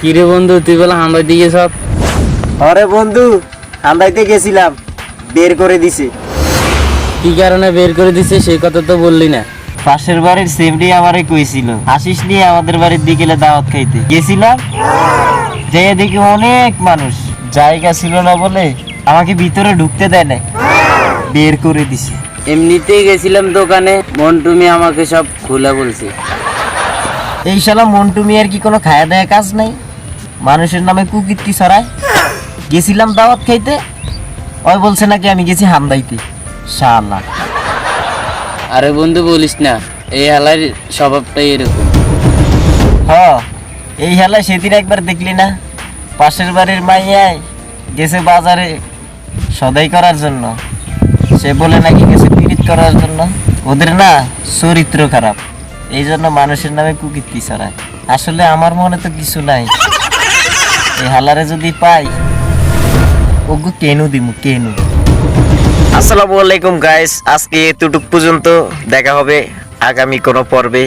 কিরে বন্ধু, তুই বলে হামলায় দিয়ে সব? আরে বন্ধু, হামলাইতে গেছিলাম, বের করে দিছে। কি কারণে বের করে দিছে সেই কথা তো বললি না। পাশের বাড়ির সেমডি আমারে কইছিল আসিস নিয়ে আমাদের বাড়ির বিকেলে দাওয়াত খাইতে গেছিলাম, যেয়ে দেখি অনেক মানুষ, জায়গা ছিল না বলে আমাকে ভিতরে ঢুকতে দেয় না, বের করে দিছে। এমনিতেই গেছিলাম দোকানে, মন্টুমি আমাকে সব খুলে বলছে। এই শালা মন্টু মিয়ার কি কোনো খায়া দেয়া কাজ নাই? মানুষের নামে কুকীর্তি ছড়ায়। গেছিলাম দাওয়াত খাইতে, ওই বলছে নাকি আমি গেছি হামদাইতে। শালা আরে বন্ধু বলিস না, এই হালার স্বভাবটাই এরকম। হ, এই হেলা সেদিন একবার দেখলি না, পাশের বাড়ির মাইয়াই গেছে বাজারে সদাই করার জন্য, সে বলে নাকি গেছে পীড়িত করার জন্য। ওদের না চরিত্র খারাপ, এই জন্য মানুষের নামে কুকীর্তি ছড়ায়। আসলে আমার মনে তো কিছু নাই, এই হালারে যদি পাই ওগু কেনু দিমু কেনু। আসসালামু আলাইকুম গাইস, আজকে এতটুক পর্যন্ত, দেখা হবে আগামী কোনো পর্বে।